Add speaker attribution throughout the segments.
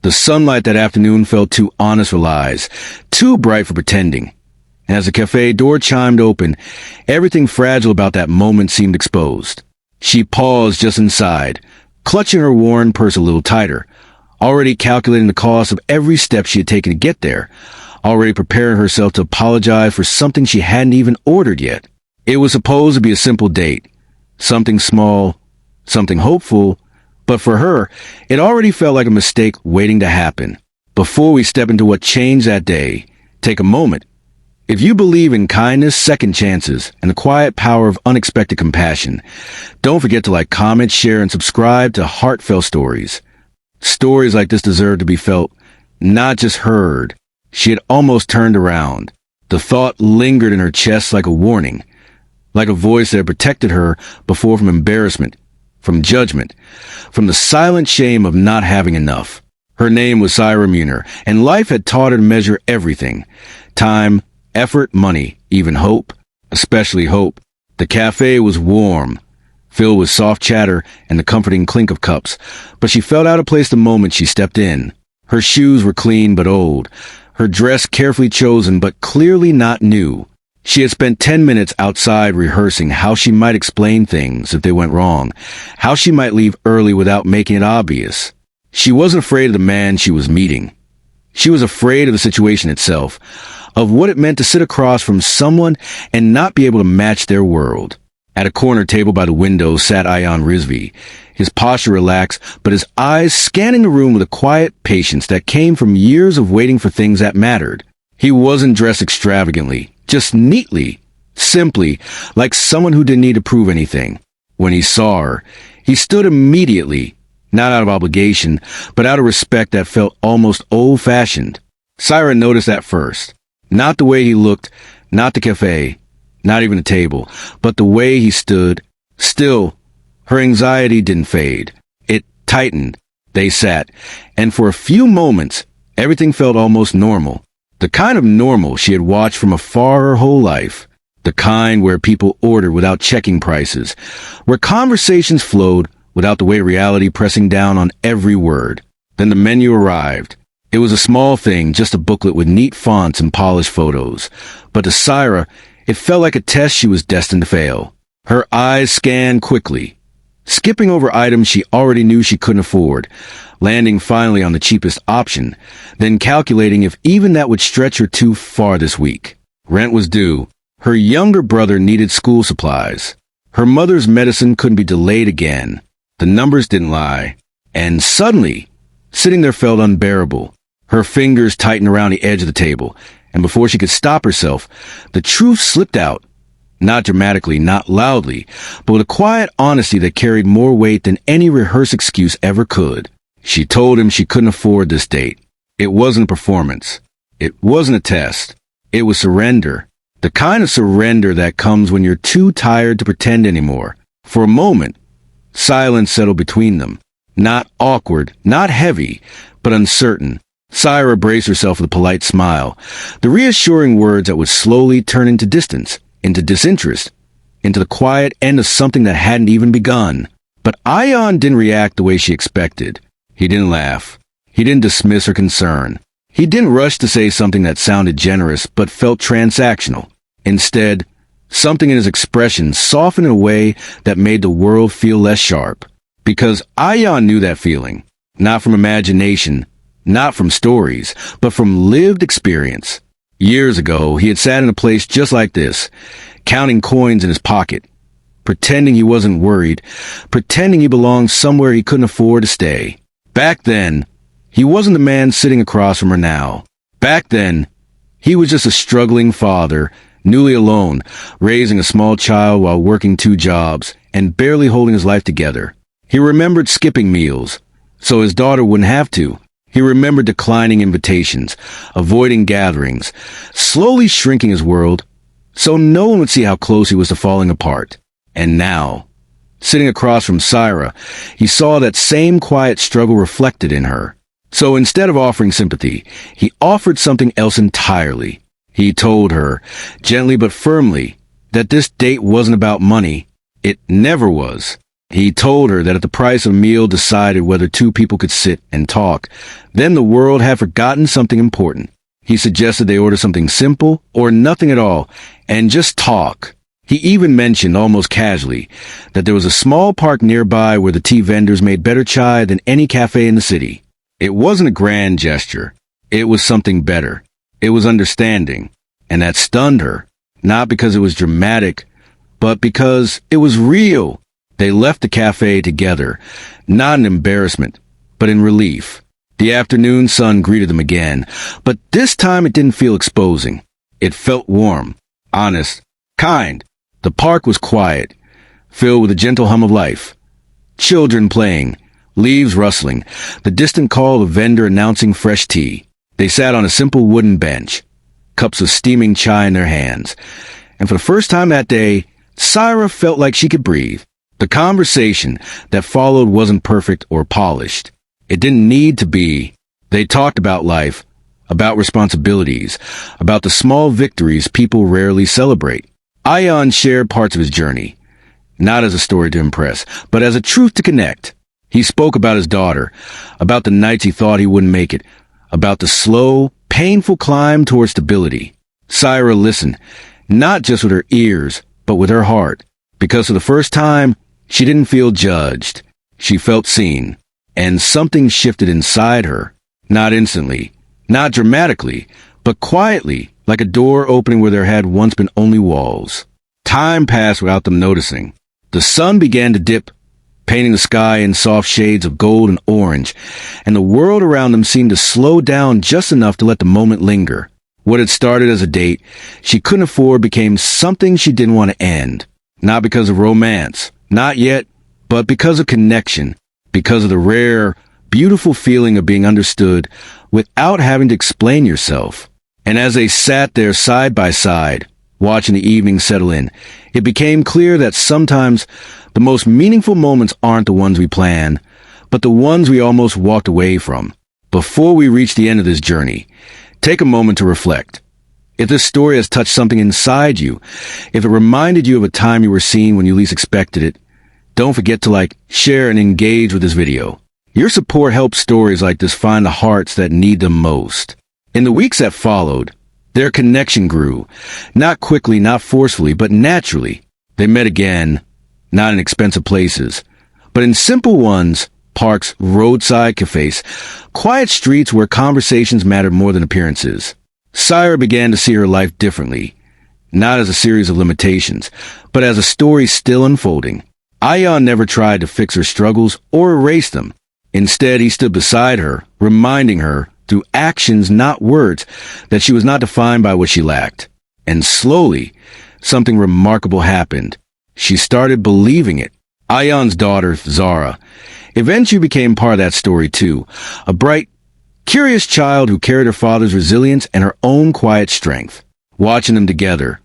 Speaker 1: The sunlight that afternoon felt too honest for lies, too bright for pretending. And as the cafe door chimed open, everything fragile about that moment seemed exposed. She paused just inside, clutching her worn purse a little tighter, already calculating the cost of every step she had taken to get there, already preparing herself to apologize for something she hadn't even ordered yet. It was supposed to be a simple date, something small, something hopeful, but for her, it already felt like a mistake waiting to happen. Before we step into what changed that day, take a moment. If you believe in kindness, second chances, and the quiet power of unexpected compassion, don't forget to like, comment, share, and subscribe to Heartfelt Stories. Stories like this deserve to be felt, not just heard. She had almost turned around. The thought lingered in her chest like a warning, like a voice that had protected her before from embarrassment, from judgment, from the silent shame of not having enough. Her name was Syra Muner, and life had taught her to measure everything. Time, effort, money, even hope, especially hope. The cafe was warm, filled with soft chatter and the comforting clink of cups, but she felt out of place the moment she stepped in. Her shoes were clean but old, her dress carefully chosen but clearly not new. She had spent 10 minutes outside rehearsing how she might explain things if they went wrong, how she might leave early without making it obvious. She wasn't afraid of the man she was meeting. She was afraid of the situation itself, of what it meant to sit across from someone and not be able to match their world. At a corner table by the window sat Ayan Rizvi, his posture relaxed, but his eyes scanning the room with a quiet patience that came from years of waiting for things that mattered. He wasn't dressed extravagantly, just neatly, simply, like someone who didn't need to prove anything. When he saw her, he stood immediately, not out of obligation, but out of respect that felt almost old-fashioned. Syra noticed that first. Not the way he looked, not the cafe, not even the table, but the way he stood. Still, her anxiety didn't fade. It tightened. They sat, and for a few moments, everything felt almost normal. The kind of normal she had watched from afar her whole life. The kind where people ordered without checking prices, where conversations flowed without the weight of reality pressing down on every word. Then the menu arrived. It was a small thing, just a booklet with neat fonts and polished photos. But to Syra, it felt like a test she was destined to fail. Her eyes scanned quickly, skipping over items she already knew she couldn't afford, landing finally on the cheapest option, then calculating if even that would stretch her too far this week. Rent was due. Her younger brother needed school supplies. Her mother's medicine couldn't be delayed again. The numbers didn't lie. And suddenly, sitting there felt unbearable. Her fingers tightened around the edge of the table, and before she could stop herself, the truth slipped out. Not dramatically, not loudly, but with a quiet honesty that carried more weight than any rehearsed excuse ever could. She told him she couldn't afford this date. It wasn't a performance. It wasn't a test. It was surrender. The kind of surrender that comes when you're too tired to pretend anymore. For a moment, silence settled between them. Not awkward, not heavy, but uncertain. Syra braced herself with a polite smile, the reassuring words that would slowly turn into distance, into disinterest, into the quiet end of something that hadn't even begun. But Ayan didn't react the way she expected. He didn't laugh. He didn't dismiss her concern. He didn't rush to say something that sounded generous but felt transactional. Instead, something in his expression softened in a way that made the world feel less sharp. Because Ayan knew that feeling, not from imagination, not from stories, but from lived experience. Years ago, he had sat in a place just like this, counting coins in his pocket, pretending he wasn't worried, pretending he belonged somewhere he couldn't afford to stay. Back then, he wasn't the man sitting across from her now. Back then, he was just a struggling father, newly alone, raising a small child while working 2 jobs, and barely holding his life together. He remembered skipping meals, so his daughter wouldn't have to. He remembered declining invitations, avoiding gatherings, slowly shrinking his world, so no one would see how close he was to falling apart. And now, sitting across from Syra, he saw that same quiet struggle reflected in her. So instead of offering sympathy, he offered something else entirely. He told her, gently but firmly, that this date wasn't about money. It never was. He told her that if the price of a meal decided whether two people could sit and talk, then the world had forgotten something important. He suggested they order something simple or nothing at all and just talk. He even mentioned, almost casually, that there was a small park nearby where the tea vendors made better chai than any cafe in the city. It wasn't a grand gesture. It was something better. It was understanding. And that stunned her, not because it was dramatic, but because it was real. They left the cafe together, not in embarrassment, but in relief. The afternoon sun greeted them again, but this time it didn't feel exposing. It felt warm, honest, kind. The park was quiet, filled with a gentle hum of life. Children playing, leaves rustling, the distant call of a vendor announcing fresh tea. They sat on a simple wooden bench, cups of steaming chai in their hands. And for the first time that day, Syra felt like she could breathe. The conversation that followed wasn't perfect or polished. It didn't need to be. They talked about life, about responsibilities, about the small victories people rarely celebrate. Ayan shared parts of his journey, not as a story to impress, but as a truth to connect. He spoke about his daughter, about the nights he thought he wouldn't make it, about the slow, painful climb toward stability. Syra listened, not just with her ears, but with her heart, because for the first time, she didn't feel judged. She felt seen, and something shifted inside her. Not instantly, not dramatically, but quietly, like a door opening where there had once been only walls. Time passed without them noticing. The sun began to dip, painting the sky in soft shades of gold and orange, and the world around them seemed to slow down just enough to let the moment linger. What had started as a date she couldn't afford became something she didn't want to end. Not because of romance, not yet, but because of connection, because of the rare, beautiful feeling of being understood without having to explain yourself. And as they sat there side by side, watching the evening settle in, it became clear that sometimes the most meaningful moments aren't the ones we plan, but the ones we almost walked away from. Before we reach the end of this journey, take a moment to reflect. If this story has touched something inside you, if it reminded you of a time you were seen when you least expected it, don't forget to share, and engage with this video. Your support helps stories like this find the hearts that need them most. In the weeks that followed, their connection grew. Not quickly, not forcefully, but naturally. They met again, not in expensive places, but in simple ones, parks, roadside cafes, quiet streets where conversations mattered more than appearances. Syra began to see her life differently, not as a series of limitations, but as a story still unfolding. Ayan never tried to fix her struggles or erase them. Instead, he stood beside her, reminding her, through actions, not words, that she was not defined by what she lacked. And slowly, something remarkable happened. She started believing it. Ayan's daughter, Zara, eventually became part of that story too. A bright, curious child who carried her father's resilience and her own quiet strength. Watching them together,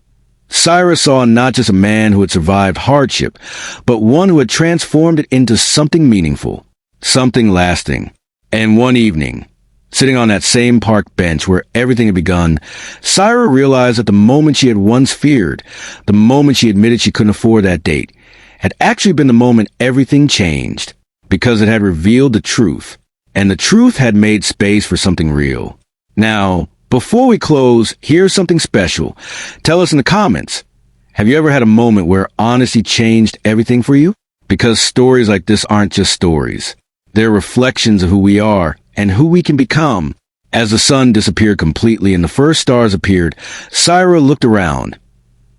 Speaker 1: Syra saw not just a man who had survived hardship, but one who had transformed it into something meaningful, something lasting. And one evening, sitting on that same park bench where everything had begun, Syra realized that the moment she had once feared, the moment she admitted she couldn't afford that date, had actually been the moment everything changed, because it had revealed the truth, and the truth had made space for something real. Now, before we close, here's something special. Tell us in the comments, have you ever had a moment where honesty changed everything for you? Because stories like this aren't just stories. They're reflections of who we are and who we can become. As the sun disappeared completely and the first stars appeared, Syra looked around.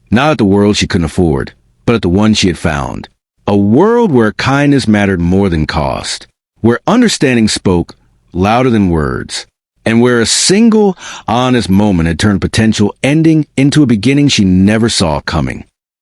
Speaker 1: Not at the world she couldn't afford, but at the one she had found. A world where kindness mattered more than cost. Where understanding spoke louder than words. And where a single, honest moment had turned potential ending into a beginning she never saw coming.